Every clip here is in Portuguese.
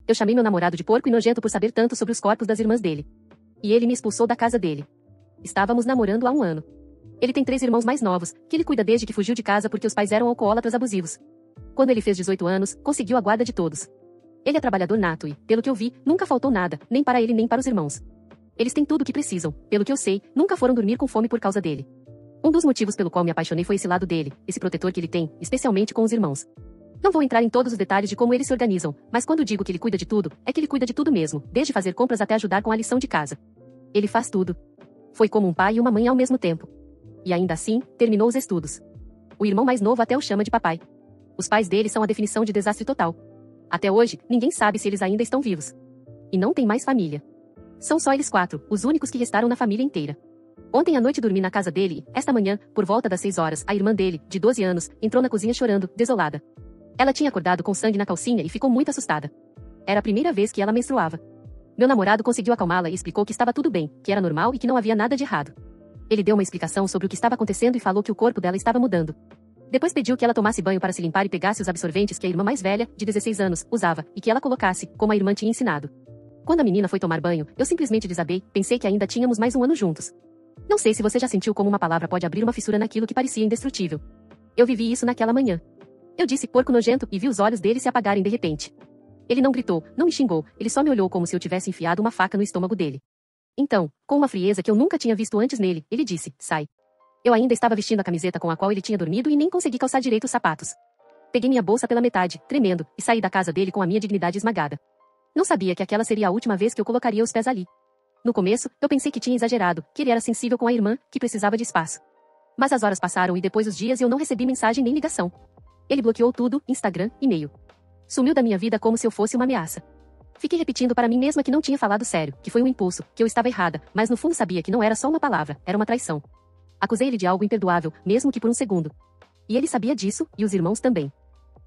Eu chamei meu namorado de porco e nojento por saber tanto sobre os corpos das irmãs dele. E ele me expulsou da casa dele. Estávamos namorando há 1 ano. Ele tem 3 irmãos mais novos, que ele cuida desde que fugiu de casa porque os pais eram alcoólatras abusivos. Quando ele fez 18 anos, conseguiu a guarda de todos. Ele é trabalhador nato e, pelo que eu vi, nunca faltou nada, nem para ele nem para os irmãos. Eles têm tudo o que precisam, pelo que eu sei, nunca foram dormir com fome por causa dele. Um dos motivos pelo qual me apaixonei foi esse lado dele, esse protetor que ele tem, especialmente com os irmãos. Não vou entrar em todos os detalhes de como eles se organizam, mas quando digo que ele cuida de tudo, é que ele cuida de tudo mesmo, desde fazer compras até ajudar com a lição de casa. Ele faz tudo. Foi como um pai e uma mãe ao mesmo tempo. E ainda assim, terminou os estudos. O irmão mais novo até o chama de papai. Os pais dele são a definição de desastre total. Até hoje, ninguém sabe se eles ainda estão vivos. E não tem mais família. São só eles 4, os únicos que restaram na família inteira. Ontem à noite dormi na casa dele e, esta manhã, por volta das 6 horas, a irmã dele, de 12 anos, entrou na cozinha chorando, desolada. Ela tinha acordado com sangue na calcinha e ficou muito assustada. Era a primeira vez que ela menstruava. Meu namorado conseguiu acalmá-la e explicou que estava tudo bem, que era normal e que não havia nada de errado. Ele deu uma explicação sobre o que estava acontecendo e falou que o corpo dela estava mudando. Depois pediu que ela tomasse banho para se limpar e pegasse os absorventes que a irmã mais velha, de 16 anos, usava, e que ela colocasse, como a irmã tinha ensinado. Quando a menina foi tomar banho, eu simplesmente desabei, pensei que ainda tínhamos mais 1 ano juntos. Não sei se você já sentiu como uma palavra pode abrir uma fissura naquilo que parecia indestrutível. Eu vivi isso naquela manhã. Eu disse porco nojento e vi os olhos dele se apagarem de repente. Ele não gritou, não me xingou, ele só me olhou como se eu tivesse enfiado uma faca no estômago dele. Então, com uma frieza que eu nunca tinha visto antes nele, ele disse, sai. Eu ainda estava vestindo a camiseta com a qual ele tinha dormido e nem consegui calçar direito os sapatos. Peguei minha bolsa pela metade, tremendo, e saí da casa dele com a minha dignidade esmagada. Não sabia que aquela seria a última vez que eu colocaria os pés ali. No começo, eu pensei que tinha exagerado, que ele era sensível com a irmã, que precisava de espaço. Mas as horas passaram e depois os dias eu não recebi mensagem nem ligação. Ele bloqueou tudo, Instagram, e-mail. Sumiu da minha vida como se eu fosse uma ameaça. Fiquei repetindo para mim mesma que não tinha falado sério, que foi um impulso, que eu estava errada, mas no fundo sabia que não era só uma palavra, era uma traição. Acusei ele de algo imperdoável, mesmo que por um segundo. E ele sabia disso, e os irmãos também.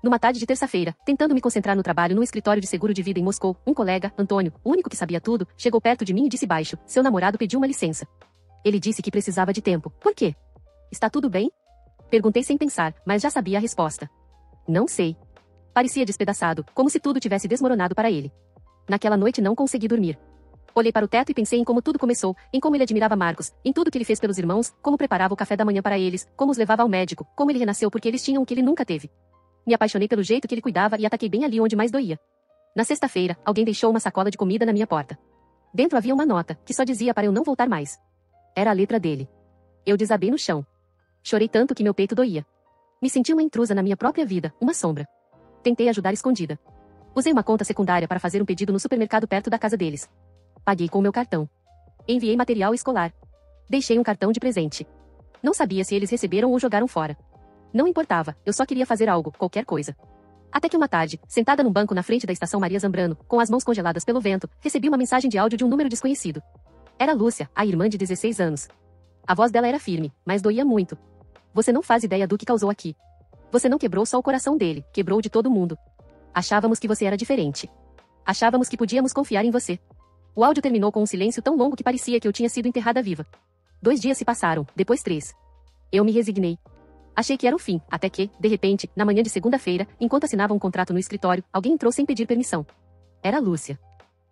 Numa tarde de terça-feira, tentando me concentrar no trabalho no escritório de seguro de vida em Moscou, um colega, Antônio, o único que sabia tudo, chegou perto de mim e disse baixo, seu namorado pediu uma licença. Ele disse que precisava de tempo. Por quê? Está tudo bem? Perguntei sem pensar, mas já sabia a resposta. Não sei. Parecia despedaçado, como se tudo tivesse desmoronado para ele. Naquela noite não consegui dormir. Olhei para o teto e pensei em como tudo começou, em como ele admirava Marcos, em tudo que ele fez pelos irmãos, como preparava o café da manhã para eles, como os levava ao médico, como ele renasceu porque eles tinham o que ele nunca teve. Me apaixonei pelo jeito que ele cuidava e ataquei bem ali onde mais doía. Na sexta-feira, alguém deixou uma sacola de comida na minha porta. Dentro havia uma nota, que só dizia para eu não voltar mais. Era a letra dele. Eu desabei no chão. Chorei tanto que meu peito doía. Me senti uma intrusa na minha própria vida, uma sombra. Tentei ajudar escondida. Usei uma conta secundária para fazer um pedido no supermercado perto da casa deles. Paguei com meu cartão. Enviei material escolar. Deixei um cartão de presente. Não sabia se eles receberam ou jogaram fora. Não importava, eu só queria fazer algo, qualquer coisa. Até que uma tarde, sentada num banco na frente da estação Maria Zambrano, com as mãos congeladas pelo vento, recebi uma mensagem de áudio de um número desconhecido. Era Lúcia, a irmã de 16 anos. A voz dela era firme, mas doía muito. Você não faz ideia do que causou aqui. Você não quebrou só o coração dele, quebrou de todo mundo. Achávamos que você era diferente. Achávamos que podíamos confiar em você. O áudio terminou com um silêncio tão longo que parecia que eu tinha sido enterrada viva. 2 dias se passaram, depois 3. Eu me resignei. Achei que era o fim, até que, de repente, na manhã de segunda-feira, enquanto assinava um contrato no escritório, alguém entrou sem pedir permissão. Era a Lúcia.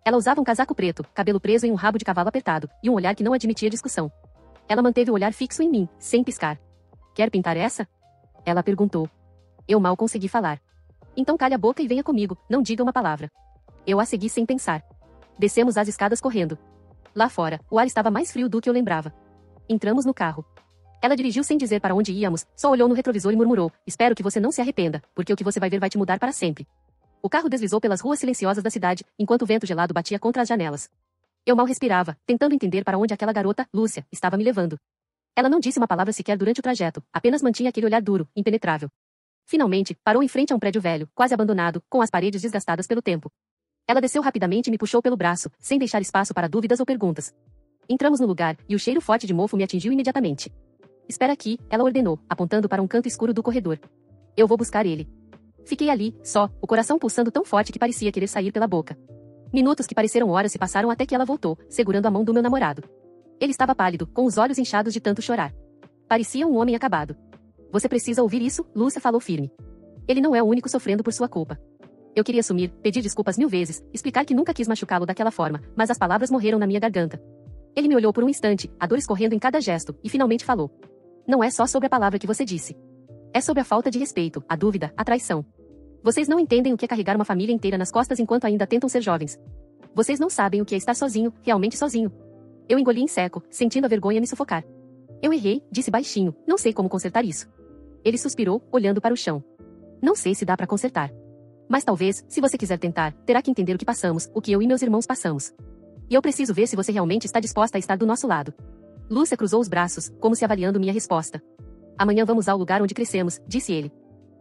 Ela usava um casaco preto, cabelo preso em um rabo de cavalo apertado, e um olhar que não admitia discussão. Ela manteve o olhar fixo em mim, sem piscar. Quer pintar essa? Ela perguntou. Eu mal consegui falar. Então calhe a boca e venha comigo, não diga uma palavra. Eu a segui sem pensar. Descemos as escadas correndo. Lá fora, o ar estava mais frio do que eu lembrava. Entramos no carro. Ela dirigiu sem dizer para onde íamos, só olhou no retrovisor e murmurou, espero que você não se arrependa, porque o que você vai ver vai te mudar para sempre. O carro deslizou pelas ruas silenciosas da cidade, enquanto o vento gelado batia contra as janelas. Eu mal respirava, tentando entender para onde aquela garota, Lúcia, estava me levando. Ela não disse uma palavra sequer durante o trajeto, apenas mantinha aquele olhar duro, impenetrável. Finalmente, parou em frente a um prédio velho, quase abandonado, com as paredes desgastadas pelo tempo. Ela desceu rapidamente e me puxou pelo braço, sem deixar espaço para dúvidas ou perguntas. Entramos no lugar, e o cheiro forte de mofo me atingiu imediatamente. Espera aqui, ela ordenou, apontando para um canto escuro do corredor. Eu vou buscar ele. Fiquei ali, só, o coração pulsando tão forte que parecia querer sair pela boca. Minutos que pareceram horas se passaram até que ela voltou, segurando a mão do meu namorado. Ele estava pálido, com os olhos inchados de tanto chorar. Parecia um homem acabado. Você precisa ouvir isso, Lúcia falou firme. Ele não é o único sofrendo por sua culpa. Eu queria sumir, pedir desculpas 1000 vezes, explicar que nunca quis machucá-lo daquela forma, mas as palavras morreram na minha garganta. Ele me olhou por um instante, a dor escorrendo em cada gesto, e finalmente falou. Não é só sobre a palavra que você disse. É sobre a falta de respeito, a dúvida, a traição. Vocês não entendem o que é carregar uma família inteira nas costas enquanto ainda tentam ser jovens. Vocês não sabem o que é estar sozinho, realmente sozinho. Eu engoli em seco, sentindo a vergonha me sufocar. Eu errei, disse baixinho, não sei como consertar isso. Ele suspirou, olhando para o chão. Não sei se dá para consertar. Mas talvez, se você quiser tentar, terá que entender o que passamos, o que eu e meus irmãos passamos. E eu preciso ver se você realmente está disposta a estar do nosso lado. Lúcia cruzou os braços, como se avaliando minha resposta. Amanhã vamos ao lugar onde crescemos, disse ele.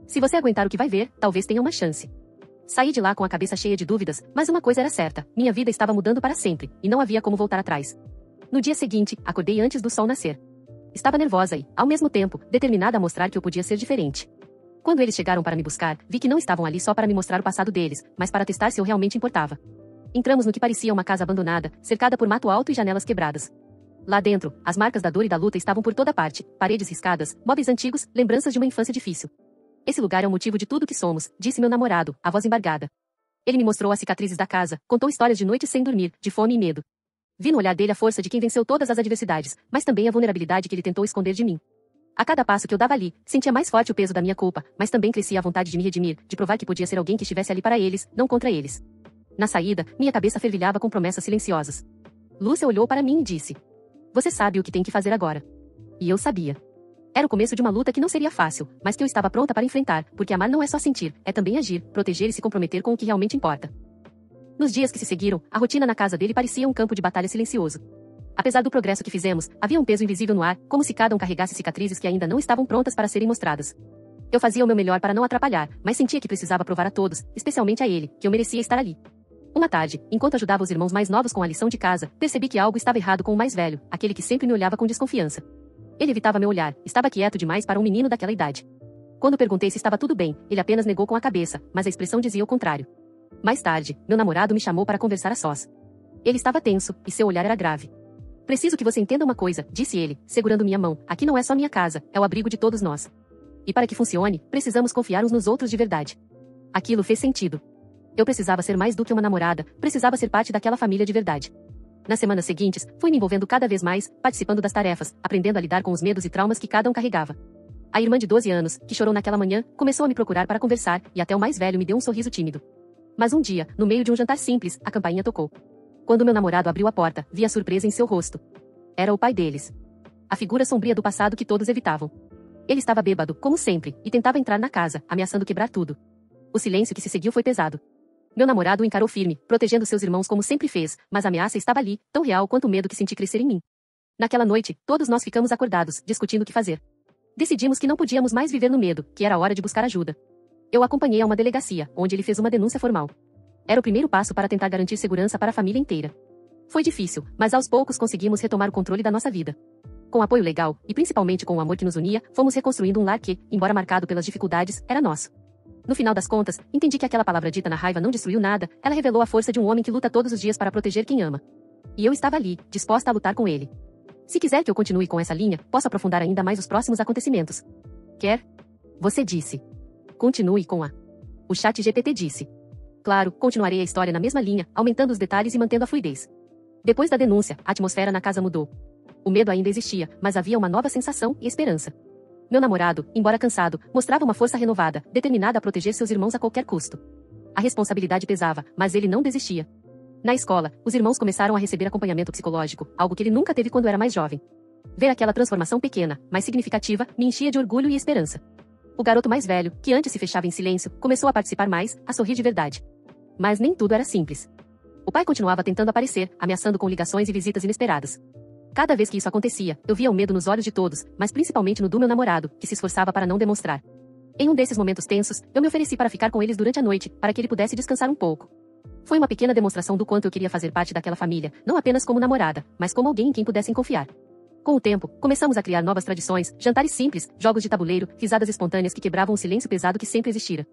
Se você aguentar o que vai ver, talvez tenha uma chance. Saí de lá com a cabeça cheia de dúvidas, mas uma coisa era certa, minha vida estava mudando para sempre, e não havia como voltar atrás. No dia seguinte, acordei antes do sol nascer. Estava nervosa e, ao mesmo tempo, determinada a mostrar que eu podia ser diferente. Quando eles chegaram para me buscar, vi que não estavam ali só para me mostrar o passado deles, mas para testar se eu realmente importava. Entramos no que parecia uma casa abandonada, cercada por mato alto e janelas quebradas. Lá dentro, as marcas da dor e da luta estavam por toda parte, paredes riscadas, móveis antigos, lembranças de uma infância difícil. Esse lugar é o motivo de tudo que somos, disse meu namorado, a voz embargada. Ele me mostrou as cicatrizes da casa, contou histórias de noites sem dormir, de fome e medo. Vi no olhar dele a força de quem venceu todas as adversidades, mas também a vulnerabilidade que ele tentou esconder de mim. A cada passo que eu dava ali, sentia mais forte o peso da minha culpa, mas também crescia a vontade de me redimir, de provar que podia ser alguém que estivesse ali para eles, não contra eles. Na saída, minha cabeça fervilhava com promessas silenciosas. Lúcia olhou para mim e disse. Você sabe o que tem que fazer agora. E eu sabia. Era o começo de uma luta que não seria fácil, mas que eu estava pronta para enfrentar, porque amar não é só sentir, é também agir, proteger e se comprometer com o que realmente importa. Nos dias que se seguiram, a rotina na casa dele parecia um campo de batalha silencioso. Apesar do progresso que fizemos, havia um peso invisível no ar, como se cada um carregasse cicatrizes que ainda não estavam prontas para serem mostradas. Eu fazia o meu melhor para não atrapalhar, mas sentia que precisava provar a todos, especialmente a ele, que eu merecia estar ali. Uma tarde, enquanto ajudava os irmãos mais novos com a lição de casa, percebi que algo estava errado com o mais velho, aquele que sempre me olhava com desconfiança. Ele evitava meu olhar, estava quieto demais para um menino daquela idade. Quando perguntei se estava tudo bem, ele apenas negou com a cabeça, mas a expressão dizia o contrário. Mais tarde, meu namorado me chamou para conversar a sós. Ele estava tenso, e seu olhar era grave. Preciso que você entenda uma coisa, disse ele, segurando minha mão, aqui não é só minha casa, é o abrigo de todos nós. E para que funcione, precisamos confiar uns nos outros de verdade. Aquilo fez sentido. Eu precisava ser mais do que uma namorada, precisava ser parte daquela família de verdade. Nas semanas seguintes, fui me envolvendo cada vez mais, participando das tarefas, aprendendo a lidar com os medos e traumas que cada um carregava. A irmã de 12 anos, que chorou naquela manhã, começou a me procurar para conversar, e até o mais velho me deu um sorriso tímido. Mas um dia, no meio de um jantar simples, a campainha tocou. Quando meu namorado abriu a porta, vi a surpresa em seu rosto. Era o pai deles. A figura sombria do passado que todos evitavam. Ele estava bêbado, como sempre, e tentava entrar na casa, ameaçando quebrar tudo. O silêncio que se seguiu foi pesado. Meu namorado o encarou firme, protegendo seus irmãos como sempre fez, mas a ameaça estava ali, tão real quanto o medo que senti crescer em mim. Naquela noite, todos nós ficamos acordados, discutindo o que fazer. Decidimos que não podíamos mais viver no medo, que era hora de buscar ajuda. Eu o acompanhei a uma delegacia, onde ele fez uma denúncia formal. Era o primeiro passo para tentar garantir segurança para a família inteira. Foi difícil, mas aos poucos conseguimos retomar o controle da nossa vida. Com apoio legal, e principalmente com o amor que nos unia, fomos reconstruindo um lar que, embora marcado pelas dificuldades, era nosso. No final das contas, entendi que aquela palavra dita na raiva não destruiu nada, ela revelou a força de um homem que luta todos os dias para proteger quem ama. E eu estava ali, disposta a lutar com ele. Se quiser que eu continue com essa linha, posso aprofundar ainda mais os próximos acontecimentos. Quer? Você disse. Continue com a. O ChatGPT disse. Claro, continuarei a história na mesma linha, aumentando os detalhes e mantendo a fluidez. Depois da denúncia, a atmosfera na casa mudou. O medo ainda existia, mas havia uma nova sensação e esperança. Meu namorado, embora cansado, mostrava uma força renovada, determinada a proteger seus irmãos a qualquer custo. A responsabilidade pesava, mas ele não desistia. Na escola, os irmãos começaram a receber acompanhamento psicológico, algo que ele nunca teve quando era mais jovem. Ver aquela transformação pequena, mas significativa, me enchia de orgulho e esperança. O garoto mais velho, que antes se fechava em silêncio, começou a participar mais, a sorrir de verdade. Mas nem tudo era simples. O pai continuava tentando aparecer, ameaçando com ligações e visitas inesperadas. Cada vez que isso acontecia, eu via o medo nos olhos de todos, mas principalmente no do meu namorado, que se esforçava para não demonstrar. Em um desses momentos tensos, eu me ofereci para ficar com eles durante a noite, para que ele pudesse descansar um pouco. Foi uma pequena demonstração do quanto eu queria fazer parte daquela família, não apenas como namorada, mas como alguém em quem pudessem confiar. Com o tempo, começamos a criar novas tradições, jantares simples, jogos de tabuleiro, risadas espontâneas que quebravam o silêncio pesado que sempre existira.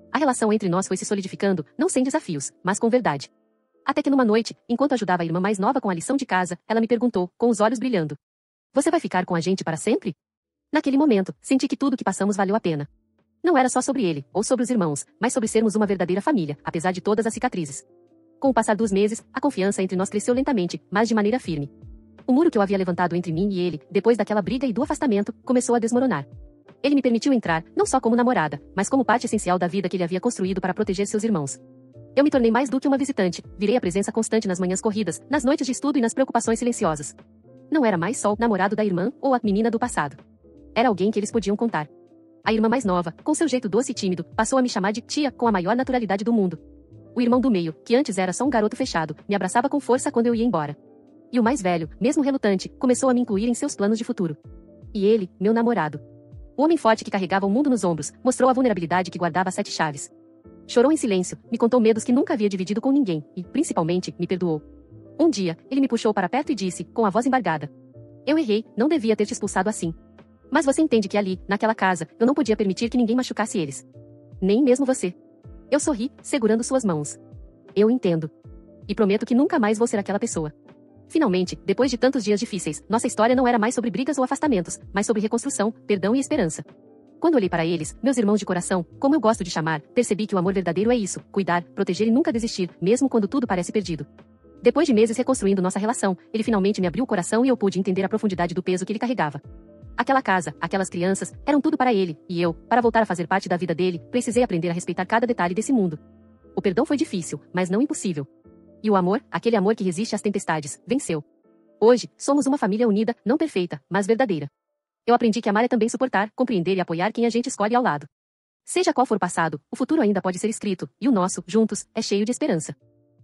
A relação entre nós foi se solidificando, não sem desafios, mas com verdade. Até que numa noite, enquanto ajudava a irmã mais nova com a lição de casa, ela me perguntou, com os olhos brilhando. Você vai ficar com a gente para sempre? Naquele momento, senti que tudo que passamos valeu a pena. Não era só sobre ele, ou sobre os irmãos, mas sobre sermos uma verdadeira família, apesar de todas as cicatrizes. Com o passar dos meses, a confiança entre nós cresceu lentamente, mas de maneira firme. O muro que eu havia levantado entre mim e ele, depois daquela briga e do afastamento, começou a desmoronar. Ele me permitiu entrar, não só como namorada, mas como parte essencial da vida que ele havia construído para proteger seus irmãos. Eu me tornei mais do que uma visitante, virei a presença constante nas manhãs corridas, nas noites de estudo e nas preocupações silenciosas. Não era mais só o namorado da irmã ou a menina do passado. Era alguém que eles podiam contar. A irmã mais nova, com seu jeito doce e tímido, passou a me chamar de tia com a maior naturalidade do mundo. O irmão do meio, que antes era só um garoto fechado, me abraçava com força quando eu ia embora. E o mais velho, mesmo relutante, começou a me incluir em seus planos de futuro. E ele, meu namorado. O homem forte que carregava o mundo nos ombros, mostrou a vulnerabilidade que guardava 7 chaves. Chorou em silêncio, me contou medos que nunca havia dividido com ninguém, e, principalmente, me perdoou. Um dia, ele me puxou para perto e disse, com a voz embargada: "Eu errei, não devia ter te expulsado assim. Mas você entende que ali, naquela casa, eu não podia permitir que ninguém machucasse eles. Nem mesmo você." Eu sorri, segurando suas mãos. "Eu entendo. E prometo que nunca mais vou ser aquela pessoa." Finalmente, depois de tantos dias difíceis, nossa história não era mais sobre brigas ou afastamentos, mas sobre reconstrução, perdão e esperança. Quando olhei para eles, meus irmãos de coração, como eu gosto de chamar, percebi que o amor verdadeiro é isso: cuidar, proteger e nunca desistir, mesmo quando tudo parece perdido. Depois de meses reconstruindo nossa relação, ele finalmente me abriu o coração e eu pude entender a profundidade do peso que ele carregava. Aquela casa, aquelas crianças, eram tudo para ele, e eu, para voltar a fazer parte da vida dele, precisei aprender a respeitar cada detalhe desse mundo. O perdão foi difícil, mas não impossível. E o amor, aquele amor que resiste às tempestades, venceu. Hoje, somos uma família unida, não perfeita, mas verdadeira. Eu aprendi que amar é também suportar, compreender e apoiar quem a gente escolhe ao lado. Seja qual for o passado, o futuro ainda pode ser escrito, e o nosso, juntos, é cheio de esperança.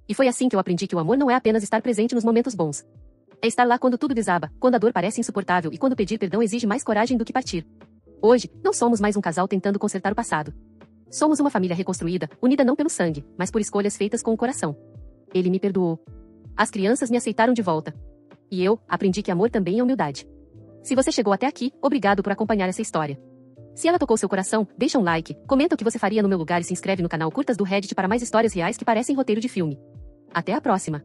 E foi assim que eu aprendi que o amor não é apenas estar presente nos momentos bons. É estar lá quando tudo desaba, quando a dor parece insuportável e quando pedir perdão exige mais coragem do que partir. Hoje, não somos mais um casal tentando consertar o passado. Somos uma família reconstruída, unida não pelo sangue, mas por escolhas feitas com o coração. Ele me perdoou. As crianças me aceitaram de volta. E eu aprendi que amor também é humildade. Se você chegou até aqui, obrigado por acompanhar essa história. Se ela tocou seu coração, deixa um like, comenta o que você faria no meu lugar e se inscreve no canal Curtas do Reddit para mais histórias reais que parecem roteiro de filme. Até a próxima!